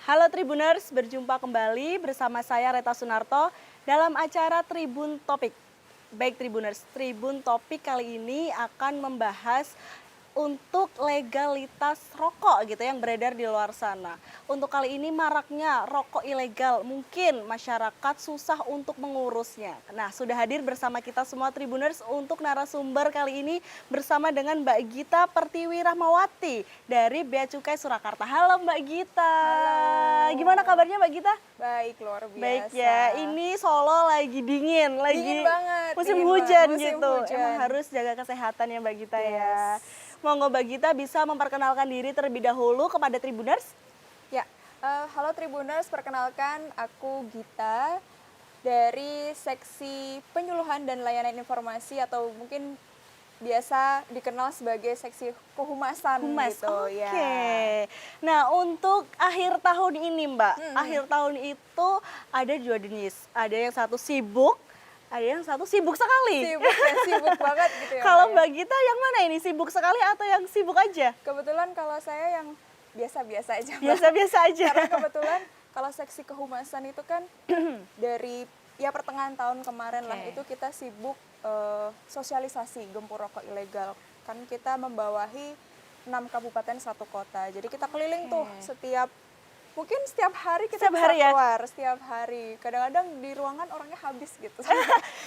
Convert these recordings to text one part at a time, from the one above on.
Halo Tribuners, berjumpa kembali bersama saya Reta Sunarto dalam acara Tribun Topik. Baik Tribuners, Tribun Topik kali ini akan membahas untuk legalitas rokok gitu yang beredar di luar sana. Untuk kali ini maraknya rokok ilegal, mungkin masyarakat susah untuk mengurusnya. Nah, sudah hadir bersama kita semua Tribuners untuk narasumber kali ini bersama dengan Mbak Gita Pertiwi Rahmawati dari Bea Cukai Surakarta. Halo Mbak Gita. Halo. Gimana kabarnya Mbak Gita? Baik, luar biasa. Baik ya, ini Solo lagi dingin, lagi dingin banget, musim dingin hujan banget, musim gitu. hujan. Emang harus jaga kesehatan ya Mbak Gita ya. Yes. Monggo Mbak Gita bisa memperkenalkan diri terlebih dahulu kepada Tribuners. Ya, halo Tribuners, perkenalkan aku Gita dari Seksi Penyuluhan dan Layanan Informasi atau mungkin biasa dikenal sebagai Seksi Kehumasan Humas, gitu oke. ya. Nah untuk akhir tahun ini Mbak, akhir tahun itu ada dua jenis. Ada yang satu sibuk, ada yang satu sibuk sekali. Sibuk ya, sibuk banget gitu ya. Kalau Mbak ya. Mbak Gita yang mana ini, sibuk sekali atau yang sibuk aja? Kebetulan kalau saya yang biasa-biasa aja. Mbak. Biasa-biasa aja. Karena kebetulan kalau Seksi Kehumasan itu kan dari pertengahan tahun kemarin lah itu kita sibuk sosialisasi gempur rokok ilegal. Kan kita membawahi 6 kabupaten 1 kota. Jadi kita keliling tuh mungkin setiap hari kita Setiap bisa hari ya? keluar, setiap hari. Kadang-kadang di ruangan orangnya habis gitu.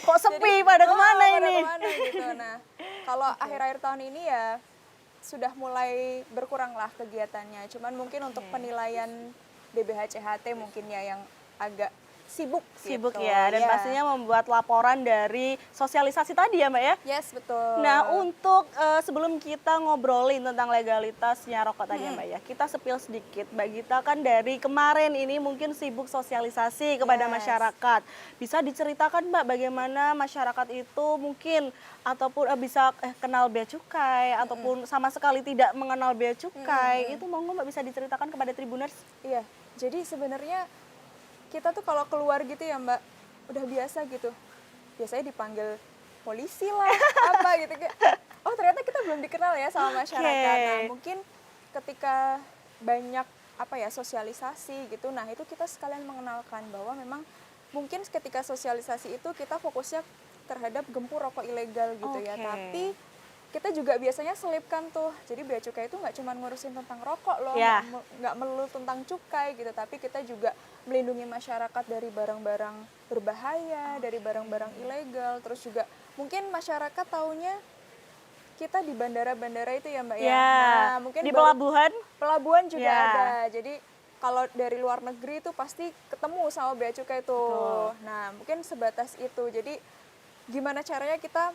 Kok sepi, pada kemana pada ini? kemana gitu. Nah, kalau akhir-akhir tahun ini ya sudah mulai berkurang lah kegiatannya. Cuman mungkin untuk penilaian DBH-CHT mungkin ya yang agak sibuk Sibuk gitu. ya, dan Iya. pastinya membuat laporan dari sosialisasi tadi ya Mbak ya? Yes, betul. Nah untuk sebelum kita ngobrolin tentang legalitasnya rokok tadi ya Mbak ya, kita sepil sedikit. Mbak Gita kan dari kemarin ini mungkin sibuk sosialisasi kepada Yes. masyarakat. Bisa diceritakan Mbak bagaimana masyarakat itu mungkin ataupun bisa kenal bea cukai ataupun sama sekali tidak mengenal bea cukai. Itu monggo Mbak bisa diceritakan kepada Tribuners. Iya, jadi sebenarnya kita tuh kalau keluar gitu ya Mbak, udah biasa gitu. Biasanya dipanggil polisi lah, apa gitu. Oh ternyata kita belum dikenal ya sama masyarakat. Nah mungkin ketika banyak sosialisasi gitu, nah itu kita sekalian mengenalkan bahwa memang mungkin ketika sosialisasi itu kita fokusnya terhadap gempur rokok ilegal gitu ya. Tapi kita juga biasanya selipkan tuh, jadi bea cukai itu nggak cuma ngurusin tentang rokok loh, nggak melulu tentang cukai gitu, tapi kita juga melindungi masyarakat dari barang-barang berbahaya, dari barang-barang ilegal, terus juga mungkin masyarakat taunya kita di bandara-bandara itu ya Mbak ya. Nah, mungkin di pelabuhan? Pelabuhan juga ada, jadi kalau dari luar negeri itu pasti ketemu sama bea cukai itu. Nah mungkin sebatas itu, jadi gimana caranya kita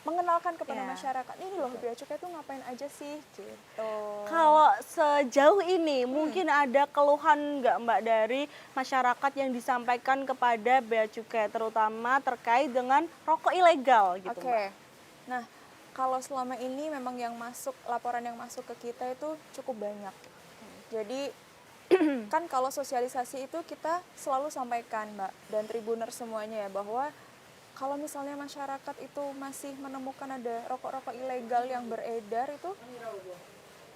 mengenalkan kepada masyarakat, ini loh bea cukai itu ngapain aja sih gitu. Kalau sejauh ini mungkin ada keluhan nggak Mbak dari masyarakat yang disampaikan kepada bea cukai terutama terkait dengan rokok ilegal gitu Mbak? Nah kalau selama ini memang laporan yang masuk ke kita itu cukup banyak. Jadi kan kalau sosialisasi itu kita selalu sampaikan Mbak dan Tribuner semuanya ya bahwa kalau misalnya masyarakat itu masih menemukan ada rokok-rokok ilegal yang beredar itu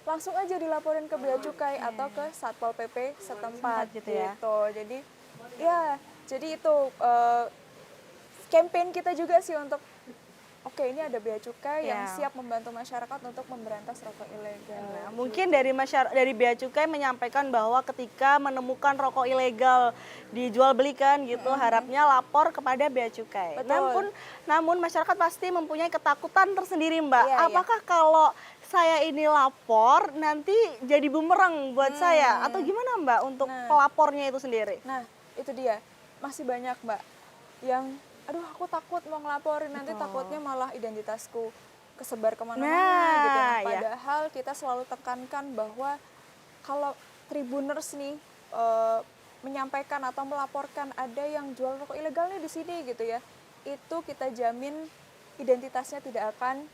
langsung aja dilaporin ke bea cukai atau ke Satpol PP setempat gitu. Jadi itu campaign kita juga sih untuk ini ada bea cukai yang siap membantu masyarakat untuk memberantas rokok ilegal. Nah, mungkin dari bea cukai menyampaikan bahwa ketika menemukan rokok ilegal dijual belikan gitu, harapnya lapor kepada bea cukai. Namun masyarakat pasti mempunyai ketakutan tersendiri Mbak. Apakah kalau saya ini lapor nanti jadi bumerang buat saya atau gimana Mbak untuk pelapornya itu sendiri? Nah, itu dia. Masih banyak Mbak yang aduh aku takut mau ngelaporin, nanti takutnya malah identitasku kesebar kemana-mana gitu. Nah, padahal kita selalu tekankan bahwa kalau Tribuners nih menyampaikan atau melaporkan ada yang jual rokok ilegal nih di sini gitu ya, itu kita jamin identitasnya tidak akan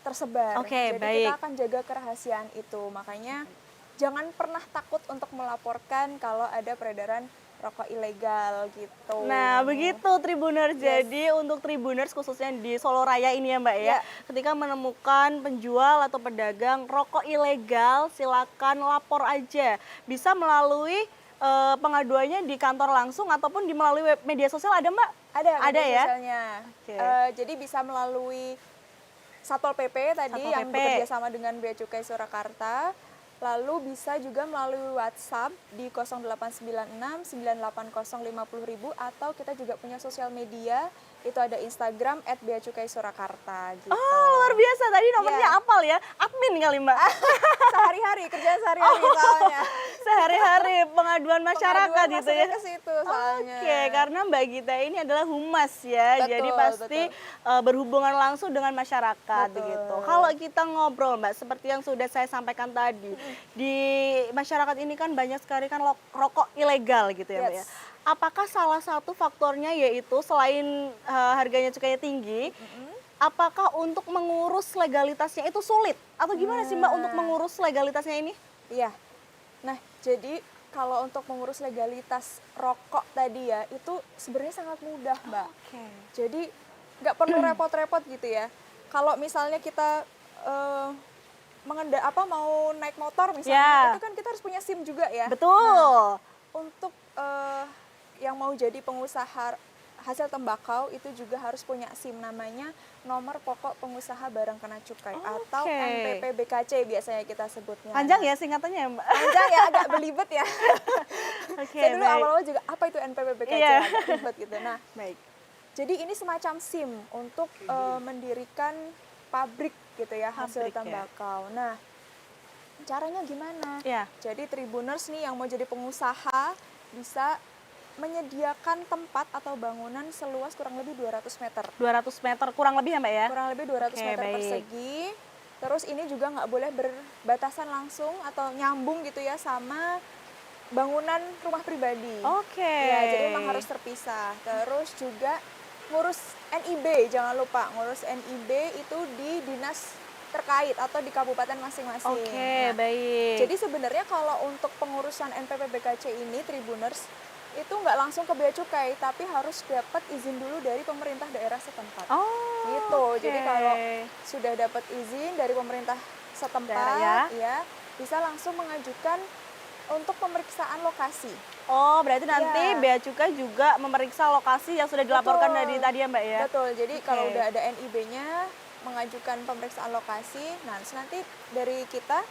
tersebar. Jadi kita akan jaga kerahasiaan itu. Makanya jangan pernah takut untuk melaporkan kalau ada peredaran rokok ilegal gitu. Nah begitu Tribuners, jadi untuk Tribuners khususnya di Solo Raya ini ya Mbak ya, ketika menemukan penjual atau pedagang rokok ilegal silakan lapor aja, bisa melalui pengaduannya di kantor langsung ataupun di melalui media sosial ada Mbak? Ada Ada media ya? sosialnya. Oke. Jadi bisa melalui Satpol PP tadi Satpol yang PP. bekerja sama dengan Bea Cukai Surakarta. Lalu bisa juga melalui WhatsApp di 0896 980 50.000 atau kita juga punya sosial media, itu ada Instagram @beacukai-surakarta gitu. Oh, luar biasa. Tadi nomornya Iya. apal ya? Admin kali Mbak? Sehari-hari, kerjaan sehari-hari soalnya. Sehari-hari pengaduan masyarakat Pengaduan gitu ya? masuknya ke situ soalnya. Oke, karena Mbak Gita ini adalah humas ya, Betul, jadi pasti berhubungan langsung dengan masyarakat Betul. gitu. Kalau kita ngobrol Mbak, seperti yang sudah saya sampaikan tadi, di masyarakat ini kan banyak sekali kan rokok ilegal gitu ya Mbak ya. Yes. Apakah salah satu faktornya yaitu selain harganya cukainya tinggi, apakah untuk mengurus legalitasnya itu sulit? Atau gimana sih Mbak untuk mengurus legalitasnya ini? Iya. Nah, jadi kalau untuk mengurus legalitas rokok tadi ya, itu sebenarnya sangat mudah, Mbak. Oke. Jadi nggak perlu repot-repot gitu ya. Kalau misalnya kita mau naik motor misalnya, Ya. itu kan kita harus punya SIM juga ya. Betul. Untuk yang mau jadi pengusaha hasil tembakau itu juga harus punya SIM, namanya nomor pokok pengusaha barang kena cukai atau Oke. NPP BKC biasanya kita sebutnya. Panjang ya singkatannya ya Mbak? Panjang ya, agak belibet ya. Oke, Saya dulu baik. awal-awal juga apa itu NPP BKC, Iya. agak ribet gitu. Nah, Baik. jadi ini semacam SIM untuk mendirikan pabrik gitu ya, hasil Pabrik ya. tembakau. Nah, caranya gimana? Iya. Jadi Tribuners nih yang mau jadi pengusaha bisa menyediakan tempat atau bangunan seluas kurang lebih 200 meter. 200 meter kurang lebih ya Mbak ya? Kurang lebih 200 Oke, meter baik. persegi. Terus ini juga nggak boleh berbatasan langsung atau nyambung gitu ya sama bangunan rumah pribadi. Oke. Ya, jadi memang harus terpisah. Terus juga ngurus NIB, jangan lupa ngurus NIB itu di dinas terkait atau di kabupaten masing-masing. Oke, Nah, baik. jadi sebenarnya kalau untuk pengurusan NPP BKC ini Tribuners itu nggak langsung ke Bea Cukai, tapi harus dapat izin dulu dari pemerintah daerah setempat. Oh, Gitu. oke. Jadi kalau sudah dapat izin dari pemerintah setempat, Daerah ya bisa langsung mengajukan untuk pemeriksaan lokasi. Oh, berarti nanti Iya. Bea Cukai juga memeriksa lokasi yang sudah dilaporkan Betul. dari tadi ya Mbak ya? Betul. Jadi Oke. kalau udah ada NIB-nya, mengajukan pemeriksaan lokasi, nah terus nanti dari kita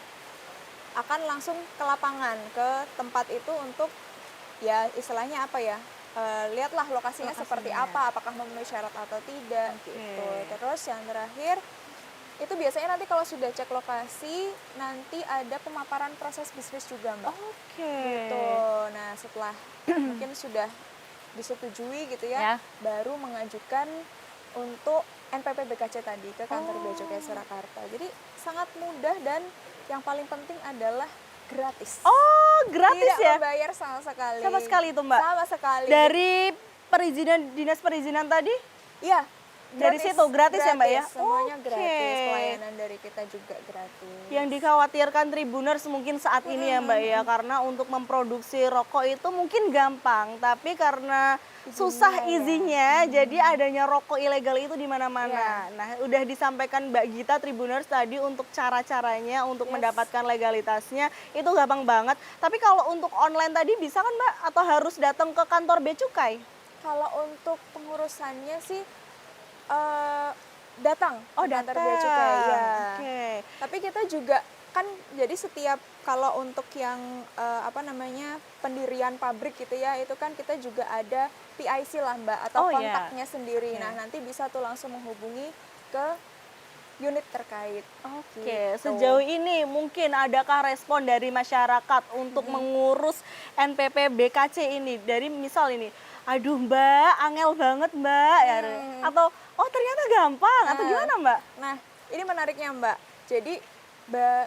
akan langsung ke lapangan, ke tempat itu untuk ya istilahnya apa ya, lihatlah lokasinya seperti Lokasinya. apa, apakah memenuhi syarat atau tidak Oke. gitu. Terus yang terakhir itu biasanya nanti kalau sudah cek lokasi nanti ada pemaparan proses bisnis juga Mbak. Oke. Gitu. Nah setelah mungkin sudah disetujui gitu Ya. ya, baru mengajukan untuk NPP BKC tadi ke kantor Bea Cukai Surakarta. Jadi sangat mudah dan yang paling penting adalah gratis. Oh, gratis Tidak ya? membayar sama sekali. Sama sekali itu Mbak? Sama sekali. Dari perizinan, dinas perizinan tadi? Iya. Dari situ, gratis ya, Mbak, ya? Semuanya Oke. gratis. Pelayanan dari kita juga gratis. Yang dikhawatirkan Tribuners mungkin saat ini ya Mbak ya, karena untuk memproduksi rokok itu mungkin gampang, tapi karena susah ya. izinnya, jadi adanya rokok ilegal itu di mana-mana. Iya. Nah, udah disampaikan Mbak Gita Tribuners tadi untuk cara-caranya untuk Yes. mendapatkan legalitasnya itu gampang banget. Tapi kalau untuk online tadi bisa kan Mbak? Atau harus datang ke kantor Bea Cukai? Kalau untuk pengurusannya sih datang Oh, ke kantor datang. Bea Cukai, ya. Oke. Tapi kita juga kan jadi setiap kalau untuk yang pendirian pabrik gitu ya, itu kan kita juga ada PIC lah Mbak atau Oh, iya. kontaknya sendiri. Oke. Nah, nanti bisa tuh langsung menghubungi ke unit terkait. Oke, Gitu. sejauh ini mungkin adakah respon dari masyarakat untuk mengurus NPP BKC ini? Dari misal ini, aduh Mbak, angel banget Mbak, ya, atau oh ternyata gampang, atau Nah. gimana Mbak? Nah, ini menariknya Mbak. Jadi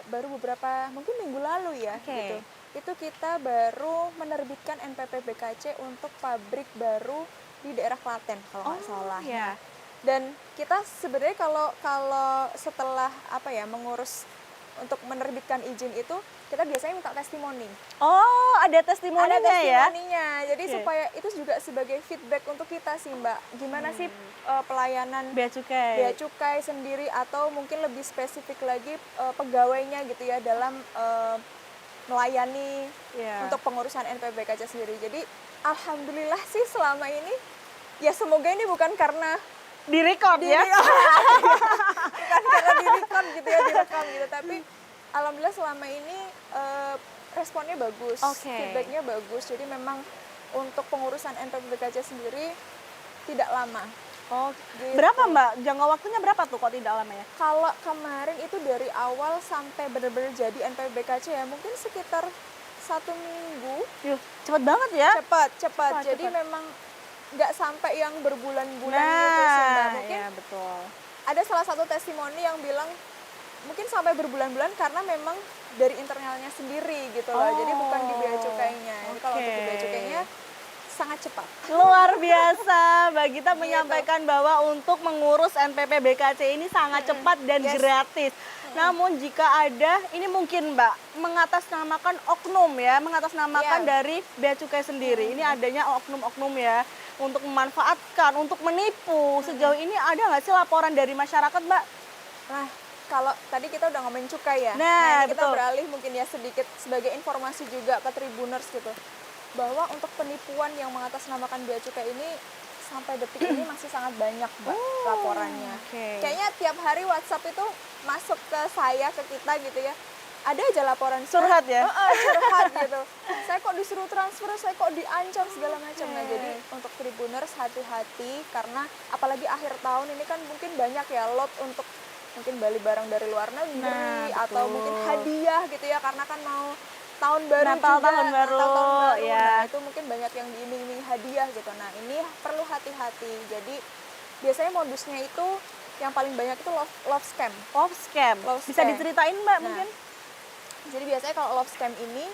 baru beberapa mungkin minggu lalu ya Oke. gitu. Itu kita baru menerbitkan NPP BKC untuk pabrik baru di daerah Klaten kalau nggak salah. ya. Dan kita sebenarnya kalau setelah mengurus untuk menerbitkan izin itu kita biasanya minta testimoni. Oh, ada testimoninya Ada ya? testimoninya. Jadi Oke. supaya itu juga sebagai feedback untuk kita sih Mbak. Gimana sih pelayanan Bea Cukai. Bea Cukai sendiri atau mungkin lebih spesifik lagi pegawainya gitu ya dalam melayani Iya. untuk pengurusan NPWBKC sendiri. Jadi alhamdulillah sih selama ini ya semoga ini bukan karena Direcord ya. bukan karena direkam gitu ya, direkam gitu, tapi alhamdulillah selama ini responnya bagus, Oke. feedbacknya bagus. Jadi memang untuk pengurusan NPWBKC sendiri tidak lama. Oh, Gitu. berapa Mbak? Jangka waktunya berapa tuh kok tidak lama ya? Kalau kemarin itu dari awal sampai benar-benar jadi NPWBKC ya mungkin sekitar 1 minggu. Yuh, cepet banget ya. Cepat. Cepat, Jadi cepat. memang nggak sampai yang berbulan-bulan gitu sih Mbak. Mungkin ya betul. ada salah satu testimoni yang bilang mungkin sampai berbulan-bulan karena memang dari internalnya sendiri gitu loh. Jadi bukan di bea cukainya. Jadi kalau untuk di bea Oke. cukainya sangat cepat. Luar biasa, Mbak Gita Gitu. menyampaikan bahwa untuk mengurus NPP BKC ini sangat cepat dan Yes. gratis. Namun jika ada, ini mungkin Mbak, mengatasnamakan oknum ya, mengatasnamakan Iya. dari Bea Cukai sendiri. Ini adanya oknum-oknum ya, untuk memanfaatkan, untuk menipu. Sejauh ini ada nggak sih laporan dari masyarakat Mbak? Nah, kalau tadi kita udah ngomongin cukai ya. Nah, ini kita betul. beralih mungkin ya sedikit sebagai informasi juga ke Tribuners gitu. Bahwa untuk penipuan yang mengatasnamakan bea cukai ini sampai detik ini masih sangat banyak Mbak laporannya. oke. Kayaknya tiap hari WhatsApp itu masuk ke saya, ke kita gitu ya. Ada aja laporan Curhat ya? curhat gitu. Saya kok disuruh transfer, saya kok diancam segala macam. Nah, jadi untuk Tribuners hati-hati karena apalagi akhir tahun ini kan mungkin banyak ya lot untuk mungkin beli barang dari luar negeri Nah, atau betul. mungkin hadiah gitu ya karena kan mau tahun baru Natal, juga, tahun baru, Natal, tahun baru. ya. Nah, itu mungkin banyak yang diiming-iming hadiah gitu. Nah, ini perlu hati-hati. Jadi biasanya modusnya itu yang paling banyak itu love scam. Love scam. Love Bisa scam. diceritain Mbak Nah, mungkin? Jadi biasanya kalau love scam ini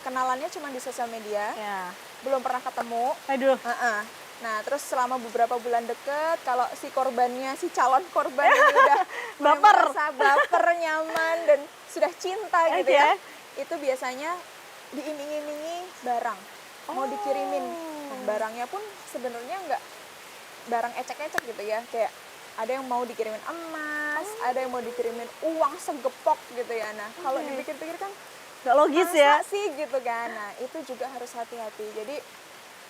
kenalannya cuma di sosial media, Ya. belum pernah ketemu. Aduh. Heeh. Nah, terus selama beberapa bulan deket, kalau si korbannya, si calon korban ini udah mulai Baper. merasa baper, nyaman, dan sudah cinta gitu Oke. ya, itu biasanya diiming-imingi barang, mau dikirimin. Nah, barangnya pun sebenarnya nggak barang ecek-ecek gitu ya, kayak ada yang mau dikirimin emas, ada yang mau dikirimin uang segepok gitu ya. Nah, kalau Oke. dipikir-pikir kan Nggak logis masa ya. sih gitu kan. Nah, itu juga harus hati-hati. Jadi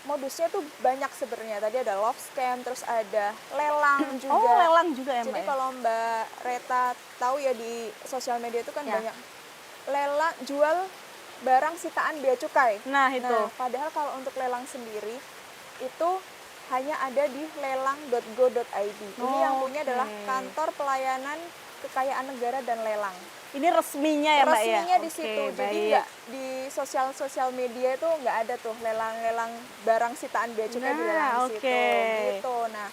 modusnya tuh banyak sebenarnya. Tadi ada love scam, terus ada lelang juga. Oh, lelang juga ya Mbak Jadi ya? kalau Mbak Reta tahu ya di sosial media itu kan Ya. banyak lelang jual barang sitaan bea cukai. Nah, itu. Nah, padahal kalau untuk lelang sendiri itu hanya ada di lelang.go.id. Ini yang punya adalah Oke. Kantor Pelayanan Kekayaan Negara dan Lelang. Ini resminya ya Mbak ya? Resminya di Oke, situ. Jadi baik. nggak di sosial media itu nggak ada tuh lelang-lelang barang sitaan bea cukai di Nah, lelang di situ. oke. Gitu. Nah,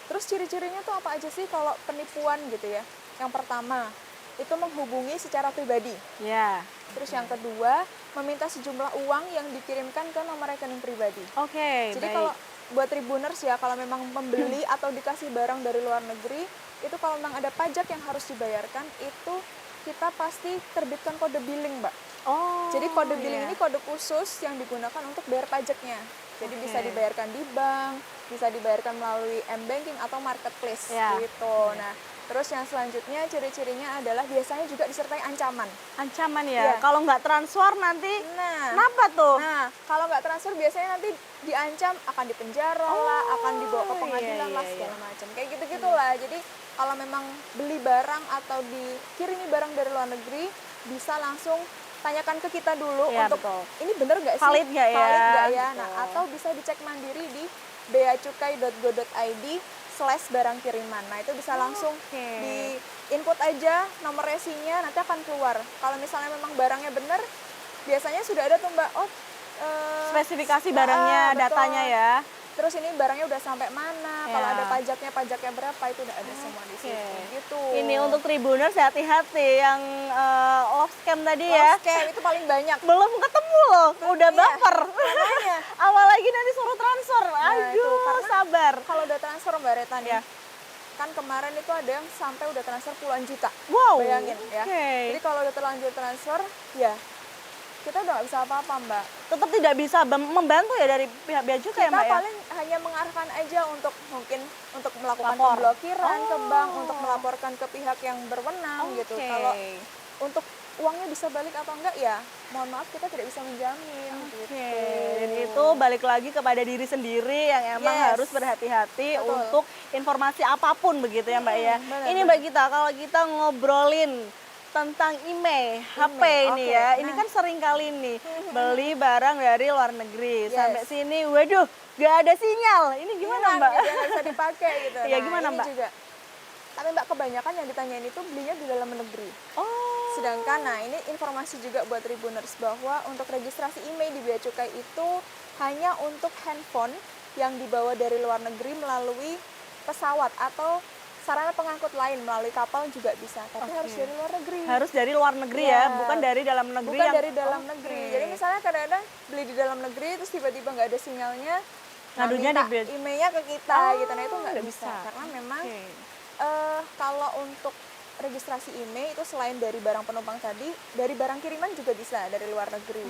terus ciri-cirinya tuh apa aja sih kalau penipuan gitu ya? Yang pertama, itu menghubungi secara pribadi. Ya. Terus yang kedua, meminta sejumlah uang yang dikirimkan ke nomor rekening pribadi. Oke, Jadi baik. kalau buat Tribuners ya, kalau memang membeli atau dikasih barang dari luar negeri, itu kalau memang ada pajak yang harus dibayarkan, itu kita pasti terbitkan kode billing, Mbak. Oh, Jadi kode billing iya. ini kode khusus yang digunakan untuk bayar pajaknya. Jadi Oke. bisa dibayarkan di bank, bisa dibayarkan melalui m-banking atau marketplace Ya. gitu. Nah, terus yang selanjutnya ciri-cirinya adalah biasanya juga disertai ancaman. Ancaman Iya. ya. Kalau nggak transfer nanti Nah, kenapa tuh? Nah, kalau nggak transfer biasanya nanti diancam akan dipenjara lah, akan dibawa ke iya, pengadilan iya, lah iya. segala macam. Kayak gitu-gitulah. Jadi kalau memang beli barang atau dikirimi barang dari luar negeri, bisa langsung tanyakan ke kita dulu Iya, untuk betul. ini bener nggak sih? Valid nggak ya? Valid nggak ya? Nah, Betul. atau bisa dicek mandiri di beacukai.go.id/barang kiriman. Nah, itu bisa langsung Oke. di input aja nomor resinya, nanti akan keluar. Kalau misalnya memang barangnya bener, biasanya sudah ada tuh Mbak, Spesifikasi barangnya, betul. datanya ya. Terus ini barangnya udah sampai mana, kalau Ya. ada pajaknya berapa, itu udah ada semua di situ. Oke. Gitu. Ini untuk Tribuners hati-hati yang love scam tadi ya. Love scam itu paling banyak. Belum ketemu loh, udah Iya, baper. makanya. Awal lagi nanti suruh transfer. Nah, itu Aduh, karena sabar. Kalau udah transfer Mbak Reta nih, Ya. kan kemarin itu ada yang sampai udah transfer puluhan juta. Wow. Bayangin ya. Oke. Jadi kalau udah terlanjur transfer, ya kita udah nggak bisa apa-apa Mbak. Tetap tidak bisa membantu ya dari pihak bea cukai ya Kita Mbak ya? paling hanya mengarahkan aja untuk mungkin untuk melakukan Lapor. pemblokiran ke bank, Oh. untuk melaporkan ke pihak yang berwenang gitu. Oke. Kalau untuk uangnya bisa balik atau enggak ya mohon maaf kita tidak bisa menjamin Oke, gitu. dan itu balik lagi kepada diri sendiri yang emang Yes. harus berhati-hati Betul. untuk informasi apapun begitu ya Mbak ya. benar, Ini Mbak Gita, kalau kita ngobrolin tentang IMEI, HP ini oke. ya, ini kan sering kali nih beli barang dari luar negeri. Yes. Sampai sini, waduh, gak ada sinyal. Ini gimana Hilang Mbak? gitu ya, nggak bisa dipakai gitu. Iya, Nah, gimana, ini Mbak? juga. Tapi Mbak kebanyakan yang ditanyain itu belinya di dalam negeri. Oh, Sedangkan, nah ini informasi juga buat Tribuners bahwa untuk registrasi IMEI di Bea Cukai itu hanya untuk handphone yang dibawa dari luar negeri melalui pesawat atau sarana pengangkut lain melalui kapal juga bisa. Tapi Oke. harus dari luar negeri. harus dari luar negeri Iya. ya, bukan dari dalam negeri. Bukan yang- dari dalam Oke. negeri. Jadi misalnya kadang-kadang beli di dalam negeri terus tiba-tiba nggak ada sinyalnya, Ngadunya minta di Bea- IMEI-nya ke kita Oh, gitu. Nah itu nggak nggak bisa. bisa. Karena memang Oke. kalau untuk registrasi IMEI itu selain dari barang penumpang tadi, dari barang kiriman juga bisa dari luar negeri.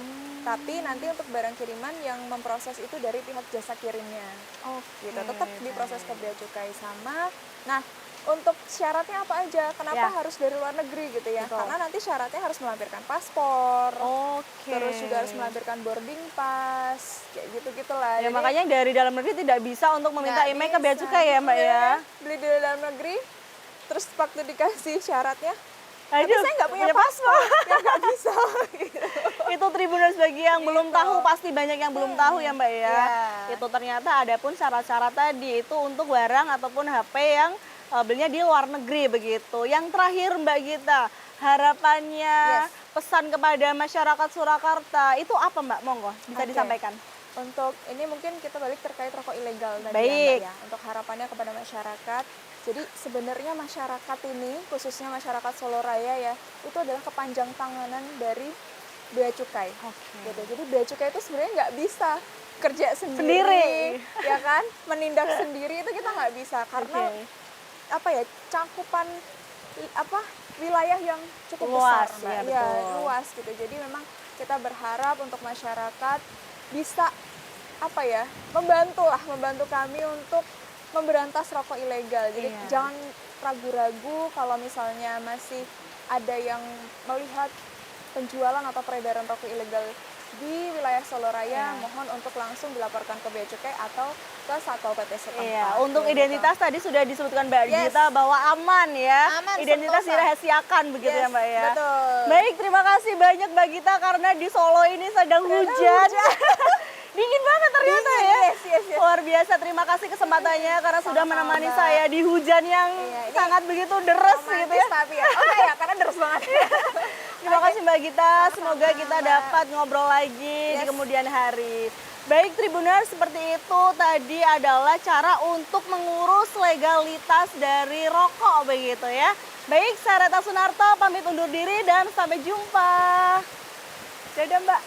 Tapi nanti untuk barang kiriman yang memproses itu dari pihak jasa kirimnya. Oke, Gitu. Tetap diproses ke baik. Bea Cukai sama. Nah, untuk syaratnya apa aja? Kenapa Ya. harus dari luar negeri gitu ya? Betul. Karena nanti syaratnya harus melampirkan paspor. Oke. Terus juga harus melampirkan boarding pass, kayak gitu-gitulah. Ya Jadi, makanya dari dalam negeri tidak bisa untuk meminta nggak IMEI ke Bea bisa. Cukai ya Mbak ya. Beli di dalam negeri, terus waktu dikasih syaratnya, tapi Aduh, saya nggak punya paspor, ya nggak bisa. gitu. Itu Tribuners bagi yang belum Gitu. tahu, pasti banyak yang belum tahu ya Mbak ya. Iya. Itu ternyata ada pun syarat-syarat tadi itu untuk barang ataupun HP yang belinya di luar negeri begitu. Yang terakhir Mbak Gita, harapannya Yes. pesan kepada masyarakat Surakarta itu apa Mbak? Monggo bisa Oke. disampaikan. Untuk ini mungkin kita balik terkait rokok ilegal tadi Baik. ya, Mbak, ya. Untuk harapannya kepada masyarakat. Jadi sebenarnya masyarakat ini, khususnya masyarakat Solo Raya ya, itu adalah kepanjang tanganan dari Bea Cukai. Oke. Gitu. Jadi Bea Cukai itu sebenarnya nggak bisa kerja Sendiri. sendiri, ya kan? Menindak sendiri itu kita nggak bisa karena Oke. apa ya cakupan wilayah yang cukup Luas, besar, Mbak. ya, Iya, betul. luas gitu. Jadi memang kita berharap untuk masyarakat bisa membantu kami untuk memberantas rokok ilegal. Jadi Iya. jangan ragu-ragu kalau misalnya masih ada yang melihat penjualan atau peredaran rokok ilegal di wilayah Solo Raya, Iya. mohon untuk langsung dilaporkan ke Bea Cukai atau ke Satpol PP setempat. Iya, untuk Kayak identitas tadi sudah disebutkan Mbak Yes. Gita bahwa aman ya. Aman, Identitas sentosa. dirahasiakan begitu ya Yes, Mbak ya. betul. Baik, terima kasih banyak Mbak Gita karena di Solo ini sedang hujan. Dingin banget ternyata ya. Yes. Luar biasa, terima kasih kesempatannya karena sudah Sama-sama, menemani Mbak. saya di hujan yang Iya, ini sangat begitu deres gitu Romantis ya. tapi ya. Oke ya, karena deres banget. Terima kasih Mbak Gita, semoga Sama-sama, kita Mbak. dapat ngobrol lagi di Yes. kemudian hari. Baik Tribuners, seperti itu tadi adalah cara untuk mengurus legalitas dari rokok begitu ya. Baik, saya Reta Sunarto pamit undur diri dan sampai jumpa. Dadah Mbak.